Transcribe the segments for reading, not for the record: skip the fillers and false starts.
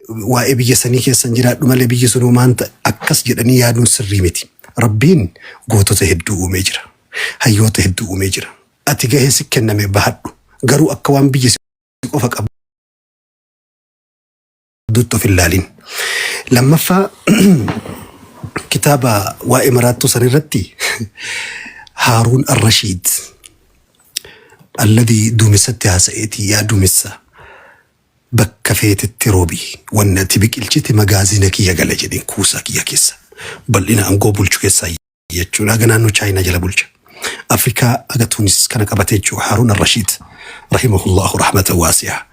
waa'ee biyya sanii keessan jiraadhu malee biyyi sun maanta akkas jedhanii yaaduun sirrii miti. Rabbiin gootota hedduu uumee jira. Hayyoota hedduu uumee jira. Ati gahee si kenname bahadhu. Garuu akka waan biyya si qofa qabdutti of ilaalin. Lammaffaa kitaaba waa'ee maraattuu san irratti Haaruun Ar-Rashiid alladii duumessatti haasa'eetii yaa duumessa bakka feetetti roobii wanna ati biqilchite magaazina kiyya gala jedheen kuusaa kiyya keessa bal'ina aangoo bulchu keessaa jechuudha. Aga naannoo Chaayinaa jala bulcha. Afrikaa aga Tuunis kana qabatee jiru Haaruun Ar-Rashiid rahimahullahu rahmatan waasi'a.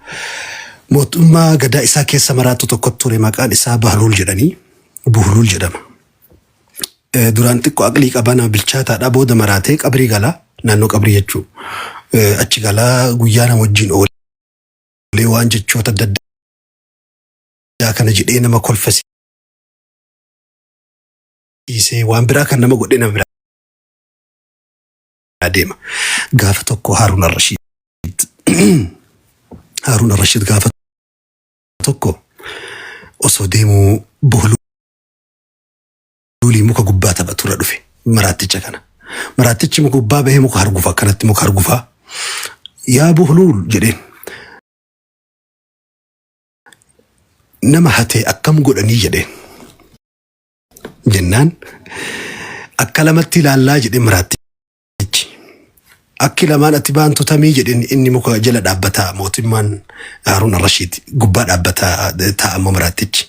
Mootummaa gadaa isaa keessa maraattu tokko ture maqaan isaa Bahluul jedhanii Buhluul jedhama. Duraan xiqqoo aqlii qabana bilchaataadha booda maraatee qabrii galaa naannoo qabrii jechuudha. Achi galaa guyyaa nama wajjin oolee waan jechoota adda addaa kana jedhee nama kolfasiisee waan biraa kan nama godhee nama biraa deema. Gaafa tokko Haaruun Ar-Rashiid gaafa tokko osoo deemuu Buhluulii muka gubbaa taphatu irra dhufe maraatticha kana. Maraattichi muka gubbaa bahee muka hargufaa kanatti muka hargufaa yaa Buhluul jedheen nama hatee akkam godhanii jedheen jennaan akka lamatti ilaallaa jedhee maraattichi akki lamaan ati baantu tamii jedheen inni muka jala dhaabbataa mootummaan Haaruun Ar-Rashiid gubbaa dhaabbataa taa'ammoo maraattichi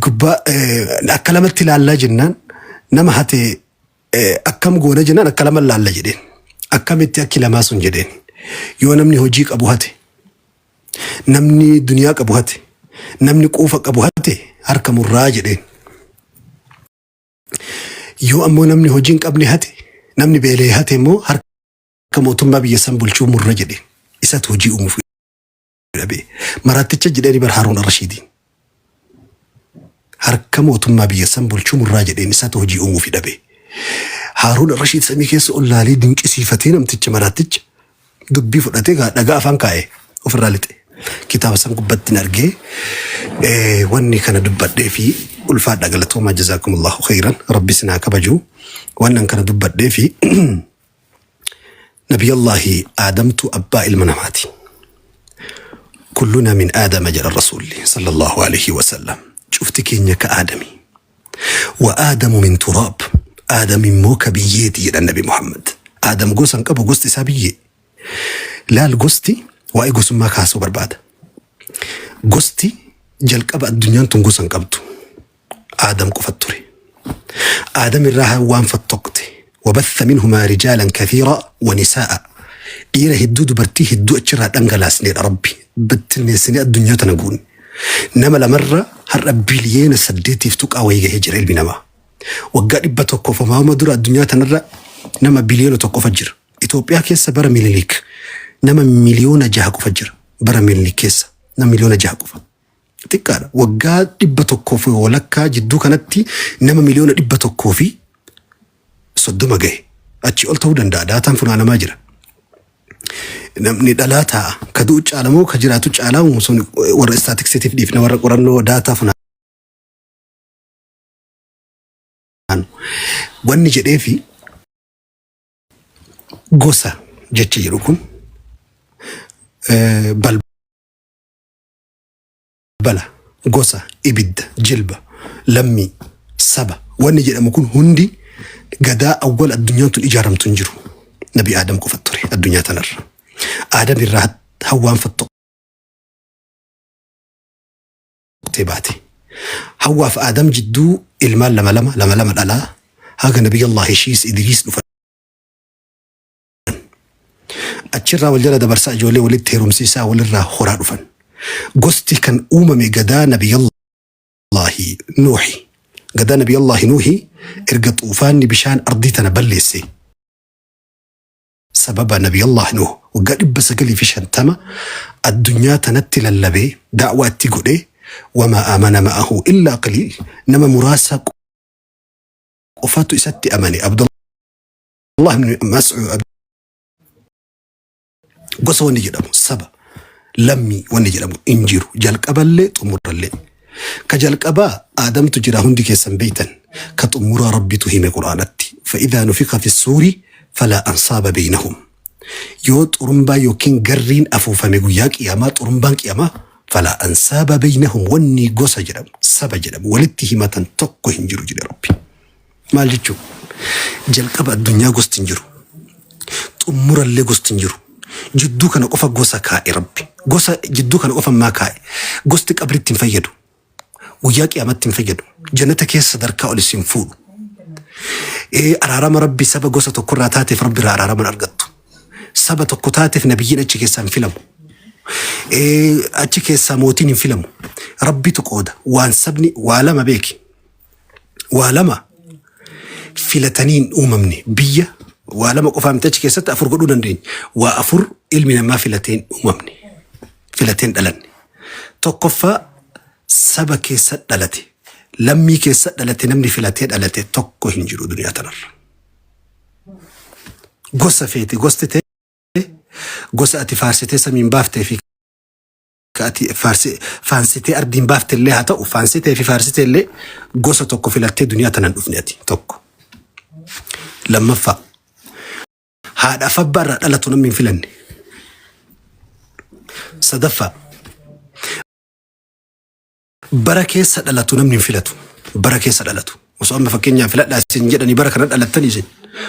gubbaa akka lamatti ilaallaa jennaan nama hatee akkam goona jennaan akka lama ilaalla jedheen akkamitti akki lamaa sun jedheen yoo namni hojii qabu hate namni duniyaa qabu hate namni quufa qabu hate harka murraa jedheen yoo ammoo namni hojii hin qabne hate namni beelee hate immoo harka mootummaa biyya san bulchuu murra jedheen isatu hojii uumuuf dhabe. Maraatticha jedheen bar Haaruun Ar-Rashiidiin harka mootummaa biyya san bulchuu murraa jedheen isatu hojii uumuuf dhabe. Haaruun Ar-Rashiid samii keessa ollaalee dinqisiifatee namticha maraatticha dubbii fudhatee dhagaa afaan kaa'ee ofirraa lixe. Kitaaba san gubbatti argee wanni kana dubbadhee fi ulfaadha galatoomaa jazaakumullahu khayran rabbi sinaa kabajuu wannan kana dubbadhee fi nabiyyallahi aadamtu abbaa ilma namaati. كلنا من آدم جل الرسول صلى الله عليه وسلم شفت كينيا كآدمي وآدم من تراب آدم موك بيتي إلى النبي محمد آدم قوسن قبو قوستي سابيي لا القوستي واي قوسن ما كاسو برباد قوستي جل قبا الدنيا تنقوسن قبتو آدم قفتري آدم الراها وان فتقتي وبث منهما رجالا كثيرا ونساء إيرا هدو دبرتي هدو أجرها أنقلاس نير ربي بتني سنة الدنيا تنقون نما لمرة هالربي ليين سديتي فتوك أويجه هجر البنما وقال إبا توقف ما هو مدور الدنيا تنرى نما بليون توقف فجر إثيوبيا كيسا برا مليليك نما مليون جاهكو فجر برا مليليك كيسا نما مليون جاهكو تكار وقال إبا توقف ولكا جدو كانتي نما مليون إبا توقفي صدوما جاي أتشي قلتو داتا فنانا ماجرا namni dhalaata ka du'u caalamoo ka jiraatu caalamu sun warra statistiksiitiif dhiifna warra qorannoo daataa funaan wanni jedhee fi gosa jecha jedhu kun balbala gosa ibidda jilba lammii saba wanni jedhamu kun hundi gadaa awwal addunyaan tun ijaaramtu hin jiru nabi Aadam qofatu ture addunyaa tanarra. آدم الرهد هوان فتق تباتي هوا في آدم جدو المال لما الألا هاga نبي الله شيس إدريس نفر أتشرا والجلد برساء جولي ولد تيروم سيسا ولرا خورا نفن قستي كان أممي قدا نبي الله نوحي قدا نبي الله نوحي إرقط أوفاني بشان أرضيتنا بلسي سبب نبي الله نوح وقال بس قال في شنتما الدنيا تنتل اللبي دعوة تقولي وما آمن معه إلا قليل نما مراسق وفاتو إساتي أماني عبد الله بن مسعود قصوني جدا سبب لمي ونجلم إنجيرو جلقبا اللي تمر اللي كجلقبا آدم تجرى هندي كيسن بيتا كتمر ربي تهيم قرآنتي فإذا نفخ في السور فلا أنصاب بينهم يو ترمبا يوكين قرين أفوفا ميقوياك ياما ترمبانك ياما فلا أنصاب بينهم وني قوسا جرم سبا جرم ولتهمة تقو هنجرو جرى ربي ما لجو جلقبا الدنيا قوست نجرو تمر اللي قوست نجرو جدو كان قفا قوسا كاي ربي قوسا جدو كان قفا ما كاي قوستك قبل تنفيدو وياك يا مت تنفيدو جنتك يصدر كاول سينفود أرارم ربي سبا قوسا تقراتاتي في ربي أرارم أرقطو سبا تقطاتي في نبيين أجيك يسام فيلمو أجيك يساموتين فيلمو ربي تقود وان سبني وعلم بيكي وعلم فلتنين أممني بيا وعلم قفامتك كيست أفر قدونا دين وأفر علمنا ما فلتين أممني فلتين دلني تقفى سبا كيست دلتي لمي كيست دلتي نمني فلتين دلتي تقو هنجرو دنيا تنر قصة فيتي قصتي قصة أتي فارستي سمين بافتي في كأتي فانستي أردين بافتي اللي هاتو فانستي في فارستي اللي قصة تقو فلتين دنيا تنر أفنيتي تقو لما فا هذا فبرر ألا تنمي فلني صدفة بركة سألا تنمي فلتو بركة سألتو وسؤال مفكين فلت لا سنجدني بركة ألا تنيجي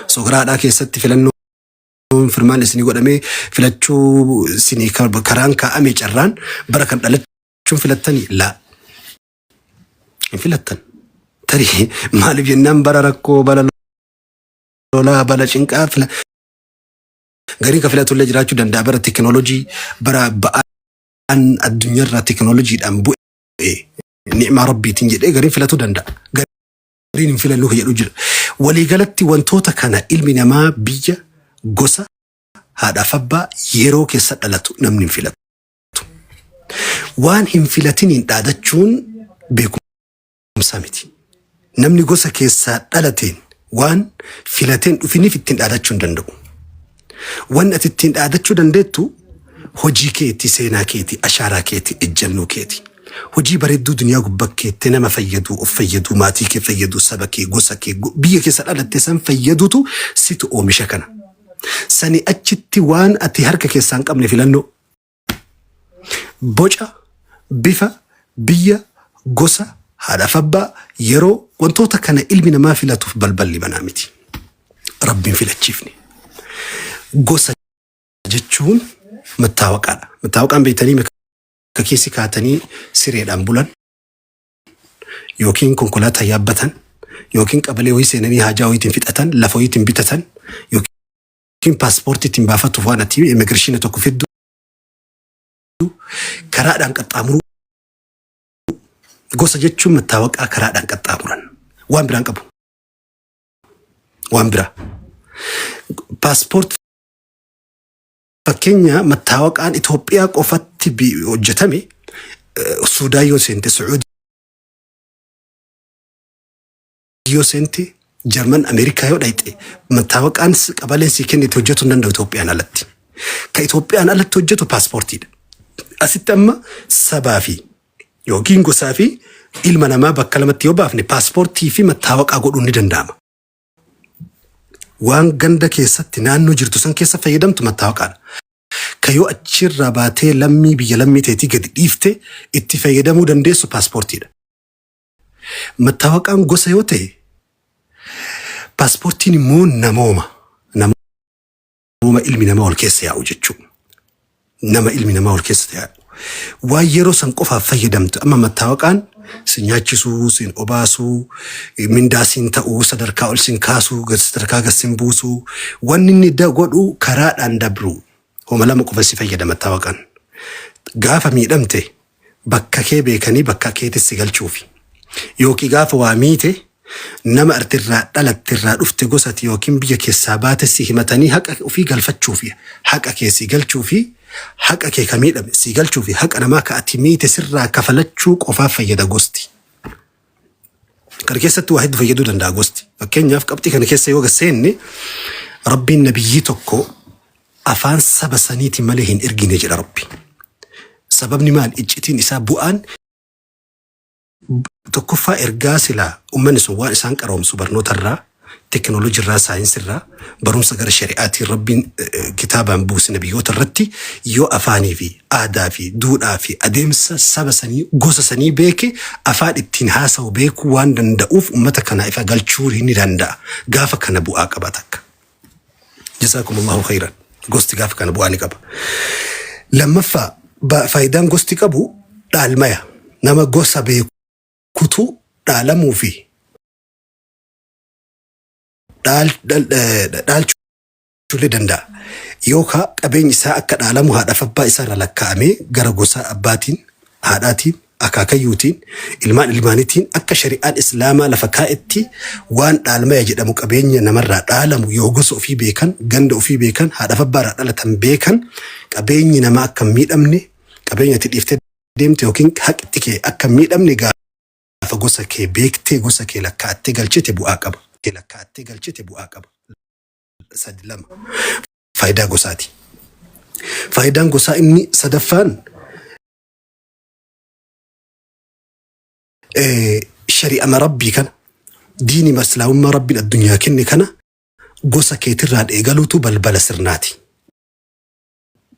سوغرا دا كيست فلنو فرمان سني قدامي فلتشو سني كران كأمي جران بركة ألا شو فلتني لا فلتن تري ما لي بينام بركو بلا لا بلا شنكا فلا غيرك فلاتو اللي جراتو دندا برا تكنولوجي برا بأن الدنيا را تكنولوجي أمبو نعم ربي تنجد غيرين فلاتو دندا غيرين فلانو هي الوجر ولي قالت وانتوتا كان علمنا ما بيجا قصة هذا فبا يرو كيسألتو نمن فلاتو وان هم فلاتين دادتشون بيكم سامتي نمني قصة كيسألتين وان فلاتين وفيني في التين دادتشون دندو وان اتتين دادتشو دندتو هجي كيتي سينا كيتي أشارا كيتي الجنو كيتي هجي بريدو دنيا قبكي تنما فيدو أفيدو ماتيكي فيدو سبكي قسكي بيكي سألة تسان فيدوتو سيتو أومي شكنا ساني أجتي وان أتي هركا كيسان قمني في لنو بوجا بيفا بيا قسا هذا فبا يرو وانتوتا كان علمنا ما في لاتو في بلبل بنامتي ربي في لتشيفني قسا جتشون متاوقعان بيتاني ككيسي كاتني سيريد أمبولان يوكين كونكولاتا يابتن يوكين قبلي ويسينني هاجاوي تنفتتن لفوي تنبتتن يوكين باسبورتي تنبافتو فانتي إميغريشن توكفيدو كرادان قطامرو قوسا جتشو متاوقع كرادان قطامران وان بران قبو وان برا باسبورت فكينيا متاوقع عن إثيوبيا قفت بوجتمي السودان يوسنتي سعودي يوسنتي جرمن أمريكا يودايتي متاوقع عن قبل سيكن يتوجتو نندو إثيوبيا نالتي كإثيوبيا نالت توجتو باسبورتي أستما سبافي يوكين قسافي إلمنا ما بكلمة يوبافني باسبورتي في متاوقع قولون ندنداما وان غندا كيساتي نانو جرتو سن كيسا فيدمت متاوقع كيو أتشير راباتي لمي بيا لمي تيتي قد إيفتي اتي فيدمو دنديسو باسبورتي دا متاوقع قوسا يوتي باسبورتي نمو نموما إلمي نمو الكيس ياو جتشو نما إلمي نمو الكيس ياو وايرو سنقفا فيدمت أما متاوقع سنياتشسو سن أباسو من داسين تأو صدركا أولسين كاسو صدركا غسين بوسو وانني دا قدو كرات عن دبرو هما لما قفا سفايا متاوقعا غافا ميدمتي بكا كي بيكني بكا كي تسيغل شوفي يوكي غافا واميتي نما ارترا دلت ترا دفت غوسات يوكين بيا كيسابات سيهمتاني حقا وفي غلفت شوفي حقا كي سيغل شوفي حقا كي كميدم سيغل شوفي حقا نما كاتميتي سرا كفلت شوك وفا فيدا غوستي كركيسة واحد فيدو دندا غوستي فكين ياف قبتي كان كيسة يوغا سيني ربي النبي توكو أفان سبسانيتي مليهن إرجيني جل ربي sababni maal iccitiin isaa bu'aan tokkoffaa ergaa silaa uummanni sun waan isaan qaroomsu barnootarraa teknooloojiirraa saayinsirraa barumsa gara shari'aatiin rabbiin kitaabaan buuse nabiyyoota irratti yoo afaanii fi aadaa fi duudhaa fi adeemsa saba sanii gosa sanii beeke afaan ittiin haasa'u beekuu waan danda'uuf uummata kana ifa galchuu ni danda'a gaafa kana bu'aa qaba takka. Jazaakumullahu khairan. Gosti gaafa kana bu'aa ni qaba. Lammaffaa faayidaan gosti qabu dhaalmaya nama gosa beekutu dhaalamuu fi dhaalchuu danda'a. Yookaan qabeenyi isaa akka dhaalamu haadhaaf abbaa isaarra lakkaa'amee gara gosa abbaatiin, haadhaatiin, akaakayyuutiin, ilmaan ilmaaniitiin akka shari'aan islaamaa lafa kaa'etti waan dhaalmaya jedhamu qabeenya namarraa dhaalamu yoo gosa ofii beekan, ganda ofii beekan, haadhaaf abbaarraa dhalatan beekan qabeenyi namaa akka miidhamne, qabeenya itti dhiiftee deemte yookiin haqi kee akka miidhamne gaafa gosa kee beektee gosa kee lakkaa'attee galchite bu'aa qaba. Lakkaa'attee galchite bu'aa qaba. Sadi lama. Faayidaa gosaati. Faayidaan gosaa inni sadaffaan shari'ama rabbii kana diini maslaahummaa rabbiin addunyaa kenne kana gosa keetirraa eegaluutu balbala sirnaati.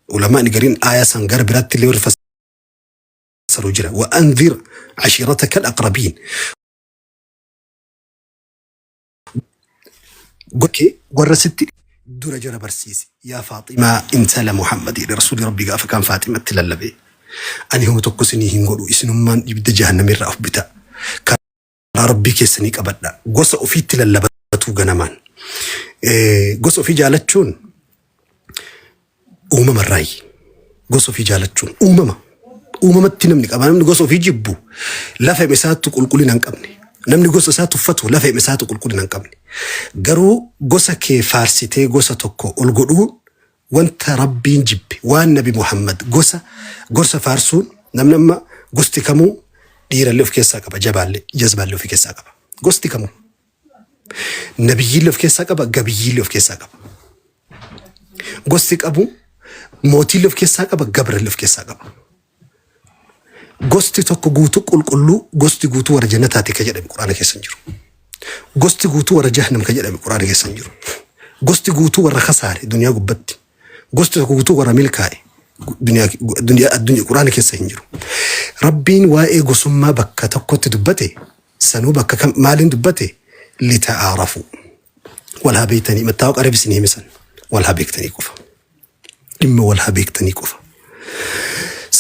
Ulamaan gariin aayaa san gara biraatti illee fassaru jira. Wa anzir ashiirataka al-aqrabiin. Goke warra sitti dura jara barsiisi yaa Faaximaa intala Muhammadii rasuuli rabbii gaafa kan Faaximatti lallabe ani homa tokko isinii hin godhu isinummaan ibidda jahannamirraa of bita karaa rabbii keessanii qabadha gosa ofiitti lallabatu ganamaan gosa ofii jaalachuun uumamarraayi gosa ofii jaalachuun uumamatti namni qaba namni gosa ofii jibbu lafa isaatti qulqullina hin qabne namni gosa isaa tuffatu lafa isaatti qulqullina hin qabne garuu gosa kee faarsitee gosa tokko ol godhuun wanta rabbiin jibbe waan nabi Muhammad gosa faarsuun namni amma gosti kamuu dhiirallee of keessaa qaba jabaallee jazbaallee of keessaa qaba gosti kamuu nabiyyiillee of keessaa qaba gabiyyiillee of keessaa qaba gosti qabu mootiillee of keessaa qaba gabrallee of keessaa qaba. Gosti tokko guutuu qulqulluu gosti guutuu warra jannataati ka jedhame Quraana keessa jiru. Gosti guutuu warra jahannam ka jedhame Quraana keessa jiru. Gosti guutuu warra khasaare duniyaa gubbatti. Gosti tokko guutuu warra milkaa'e duniyaa Quraana keessa hin jiru. Rabbiin waa'ee gosummaa bakka tokkotti dubbate sanuu bakka kam maaliin dubbate lita'aarafu. Wal haa beektanii mattaawa qarabisni himisan wal haa beektanii qofa. Dhimma wal haa beektanii qofa.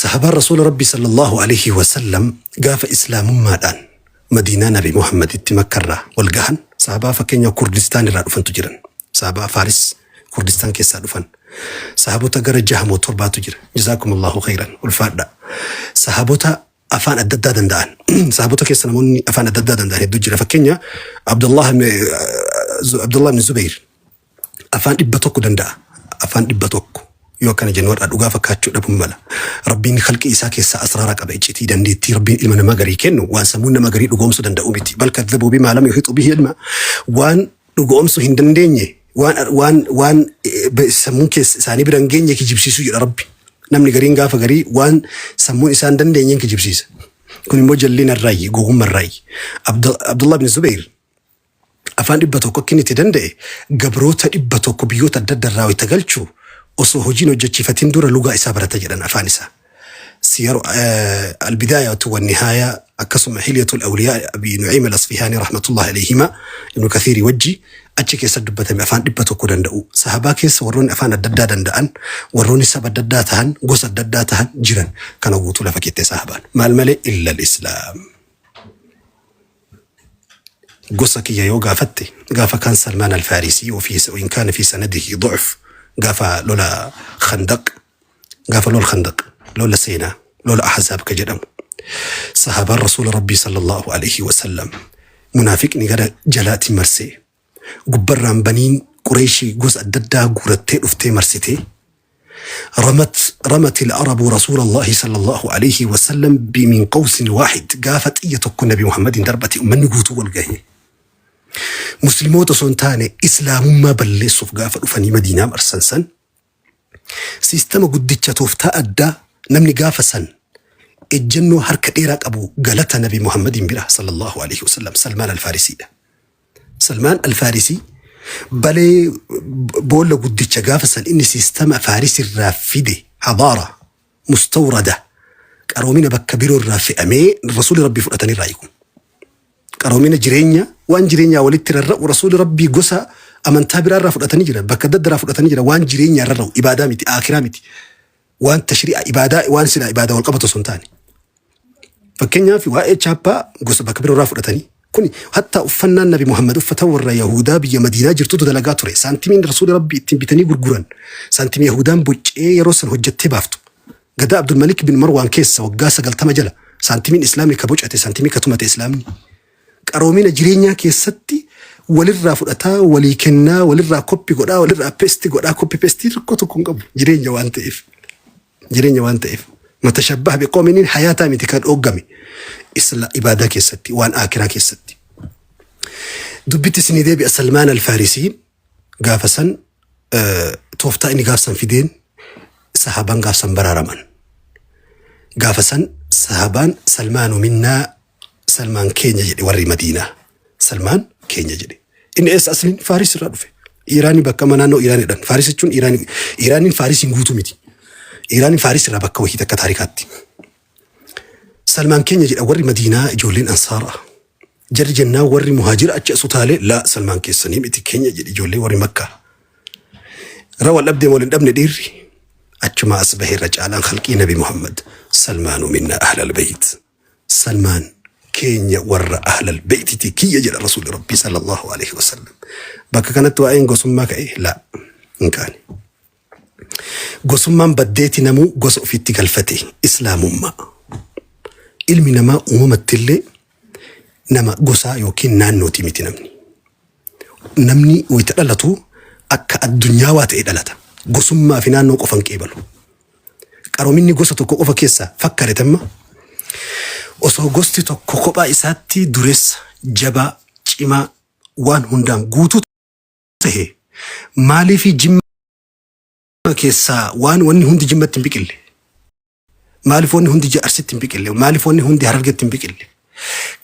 صحابة رسول ربي صلى الله عليه وسلم قاف إسلام مادان مدينة نبي محمد التمكرة والقهن صحابة فكين كردستان رادفن تجرن صحابة فارس كردستان كيسا دفن صحابة تقر الجهم وطربا تجر جزاكم الله خيرا والفادة صحابة أفان الددادن دان صحابة كيسا نموني أفان الددادن دان الدجرة فكين عبد الله بن الزبير أفان إبتوكو دندا أفان إبتوكو yoo kana jennu warra dhugaa fakkaachuu dhabuun mala rabbiin khalqi isaa keessa asraara qaba iccitii dandeettii rabbiin ilma namaa garii kennu waan sammuun nama garii dhugoomsuu danda'u miti bal kadhabuu bimaa lam yuhiitu bihi ilma waan dhugoomsuu hin dandeenye waan sammuun keessa isaanii bira hin geenye kijibsiisuu jedha rabbi namni gariin gaafa garii waan sammuun isaa hin dandeenye kijibsiisa kun immoo jalliin arraayi gogummaa arraayi Abdullah bin Zubayr afaan 100 akka inni itti danda'e gabroota 100 biyyoota adda addaa irraa itti galchuu osoo hojiin hojjechiifatiin dura lugaa isaa barata jedhan afaan isaa. Siyar al-bidaayatu wan-nihaaya akkasuma hilyatul awliyaa Abi Nu'aym al-Asfihaani rahmatullahi alayhima Ibn Kathiir wajji achi keessa dubbatame afaan 100 danda'u. Sahabaa keessa warroonni afaan adda addaa danda'an warroonni saba adda addaa ta'an gosa adda addaa ta'an jiran kana guutuu lafa keettee sahabaan. Maal malee illa al-Islaam. Gosa kiyya yoo gaafatte gaafa kan Salmaan al-Faarisi وإن كان في سنده ضعف قافا لولا خندق قافا لولا خندق لولا سينا لولا أحزاب كجرم صحابة الرسول ربي صلى الله عليه وسلم منافق نقرأ جلاتي مرسي قبران بنين قريشي جزء الددا قرتي أفتي مرسيتي رمت العرب رسول الله صلى الله عليه وسلم بمن قوس واحد قافت إيتك النبي محمد دربتي من نقوتو والقهي مسلموت سنتاني إسلام ما بلسوا قافة فني مدينة مرسنسن سيستم قدتش توفتا أدى نمني قافسا الجنو هرك إيراك أبو قالت نبي محمد بره صلى الله عليه وسلم سلمان الفارسي ده. سلمان الفارسي بلي بقول قد قافسا إني سيستم فارسي الرافدة حضارة مستوردة قرومين بكبيرو الرافئة مي الرسول ربي فرأتني رأيكم قرومين جرينيا وان جرينيا ولتر ورسول ربي قصة أمن تابر الرافضتني جرا بكدد الرافضتني جرا وان جرينيا الرو إبادة متي آخرة متي وان تشريع إبادة وان سلا إبادة والقبة سنتاني فكنيا في واحد شابا قصة بكبيرو الرافضتني كوني حتى أفنان النبي محمد أفتور يهودا بيا مدينة جرتو دلقات ري سانتمين رسول ربي تنبتني قرقران سانتمي يهودان بوج يروسن هجت بافتو قد عبد الملك بن مروان كيس وقاسة قال تمجلا سانتمين إسلامي كبوجة سانتمي كتومة إسلامي قرومين جرينيا كيستي وللرا فدتا وليكنا وللرا كوبي غدا وللرا بيستي غدا كوبي بيستي ركوتو كونغب جرينيا وانت إف متشبه بقوم حياتا متكاد أوغامي إسلا إبادة كيستي وان آكرا كيستي دبت سنيدي بسلمان الفارسي قافسا توفتا إني قافسا في دين صحابان قافسا برارمان قافسا صحابان سلمان منا سلمان كينيا جدي وري مدينة سلمان كينيا جدي إن إس أصلين فارس رادفه إيراني بكمان أنو إيراني دان فارس تون إيراني فارس ينقطو متي إيراني فارس رابك وهي تكتاريكاتي سلمان كينيا جدي وري مدينة جولين أنصارا جري جنا وري مهاجر أجأسو تالي لا سلمان كيساني متي كينيا جدي جولي وري مكة روى الأبدي مولد ابن ديري أجمع أصبه الرجال خلقي نبي محمد سلمان منا أهل البيت سلمان كينيا ور أهل البيت تكي يجل رسول ربي صلى الله عليه وسلم بك كانت وعين قسم ما كأيه لا إن كان قسم من بديت نمو قسم في التكلفتي إسلام ما علم نما التلي نما قسا يوكين نانو تيمتي نمني ويتقلتو أكا الدنيا واتقلتا قسم ما في نانو قفن كيبلو قرو مني قسطو قفا كيسا فكرت أما osoo gosti tokko kophaa isaatti dureessa jabaa cimaa waan hundaan guutuu ta'e maaliif jimma keessaa waan wanni hundi jimmatti hin biqille maaliif wanni hundi jaarsitti hin biqille maaliif wanni hundi harargetti hin biqille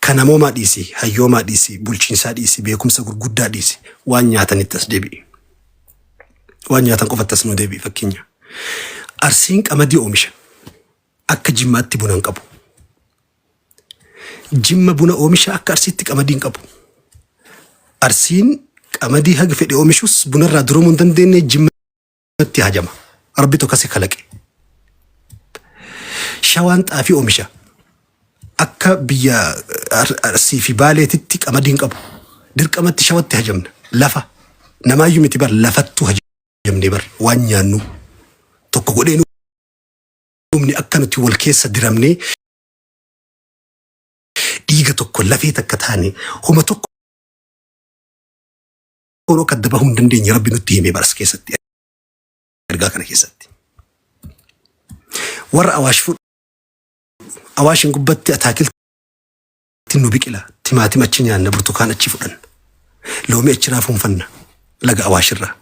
kanamoomaa dhiisi hayyoomaa dhiisi bulchiinsaa dhiisi beekumsa gurguddaa dhiisi waan nyaatanitti as deebi'i waan nyaatan qofatti as nu deebi'i fakkeenya arsiin qamadii oomisha akka jimmaatti bunaan qabu jimma buna oomisha akka arsiitti qamadiin qabu arsiin qamadii haga fedhe oomishus bunarraa duromuu hin dandeenye jimmatti hajama rabbi tokko si kalaqe shawaan xaafii oomisha akka biyya arsii fi baaleetitti qamadiin qabu dirqamatti shawatti hajamna lafa namaayyuu miti bar lafattu hajamne bar waan nyaannu tokko godhee nuumni akka nuti wal keessa diramnee dhiiga tokko lafee takka taane homa tokko kono kaddaba hun dandeenye rabbi nutti himee baras keessatti ergaa kana keessatti warra awaashin gubbatti ataakilti nu biqila timaatima achi nyaanna burtukaan achi fudhan loomii achi raafuunfanna laga awaashirraa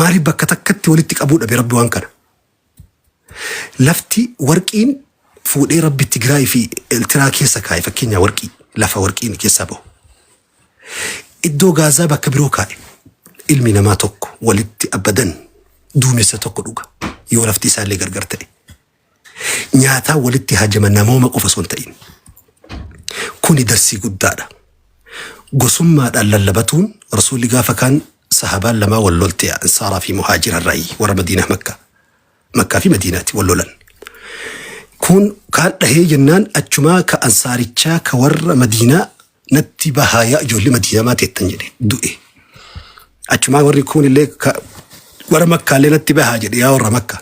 maaliif bakka takkatti walitti qabuu dhabe rabbi waan kana lafti warqiin fuudhee rabbi Tigraay fi Eltiraa keessa kaa'e fakkeenya warqii lafa warqiin keessaa bahu iddoo gaazaa bakka biroo kaa'e ilmi namaa tokko walitti abadan duumessa tokko dhuga yoo lafti isaallee gargar ta'e nyaataa walitti hajama namooma qofa son ta'in kuni darsii guddaadha gosummaadhaan lallabatuun rasuulli gaafa kaan sahabaan lamaa wal lolte ansaaraa fi muhaajira ra'ii warra madiinaa makkaa fi madiinaatti wal lolan kun kan dhahee jennaan achumaa ka ansaarichaa ka warra madiinaa natti bahaaya ijoollee madiinaa maa teettan jedhe du'e achumaa warri kun illee warra makkaallee natti bahaa jedhe yaa warra makka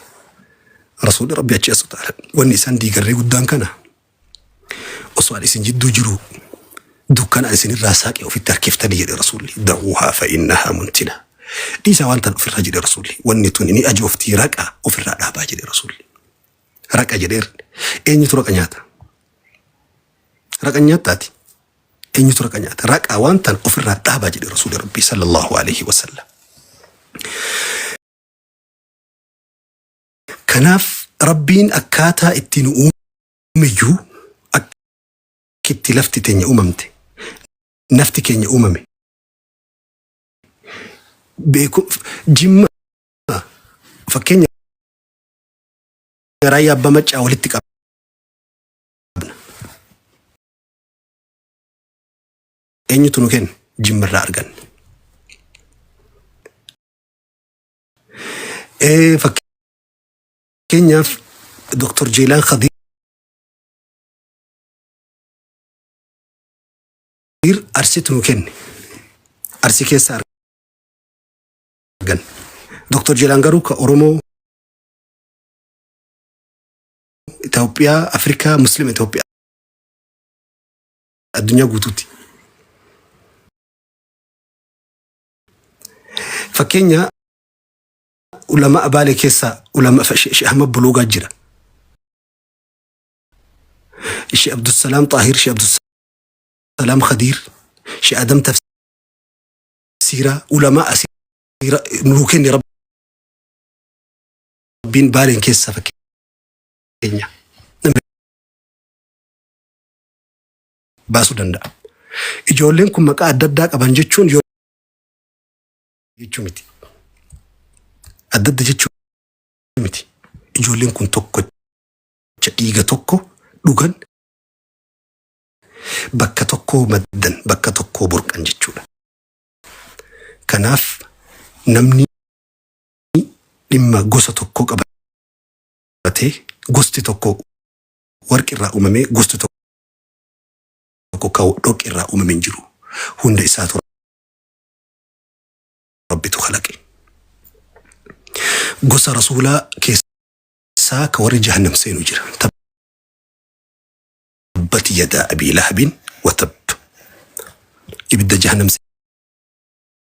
rasuulli rabbi achi asu taala wanni isaan diigarree guddaan kana osoo an isin jidduu jiru dukkanaan isin irraa saaqee ofitti harkiftanii jedhe rasuulli da'uuhaa fa'innahaa muntina dhiisaa waan tan ofirraa jedhe rasuulli wanni tun inni ajooftii raqaa ofirraa dhaabaa jedhe rasuulli raqa jedheer eenyutu raqa nyaata raqa nyaataati eenyutu raqa nyaata raqaa waan tan ofirraa dhaabaa jedhe rasuulli rabbii sallallahu alaihi wasallam kanaaf ربين أكاتا اتنو أميو أكتي لفتي تنيا أممتي نفتي كنيا أممي بيكو جمع فكينيا رايا بمج أولتك أبنا أين يتنوكين جمع رارغن فكينيا دكتور جيلان خضير أرسيتنو كن أرسي كيسار جن دكتور جيلان غاروكا أورومو إثيوبيا أفريقيا مسلم إثيوبيا الدنيا غوتوتي فكينيا علماء بالي كيسا علماء شيخ أحمد بلوغا جرا شيخ عبد السلام طاهر شيخ عبد السلام خدير شيخ آدم تفسيرا علماء أسيرا نروكني ربين بالي كيسا فكينيا باسو دندا إجولين كم مكا أددك أبنجتشون يجومتي أدد جتشومتي إجولين كن توكو إيغا توكو لغن بكا توكو مدن بكا توكو بركان جتشونا كناف نمني لما غوسا توكو قبتي غوستي توكو ورق الرا أمامي غوستي توكو كاو دوك الرا أمامي نجرو هند إساتو ربي تخلقي غوسا رسولا كيسا كوري جهنم سينو جرا تبت يدا أبي لهب وتب يبدأ جهنم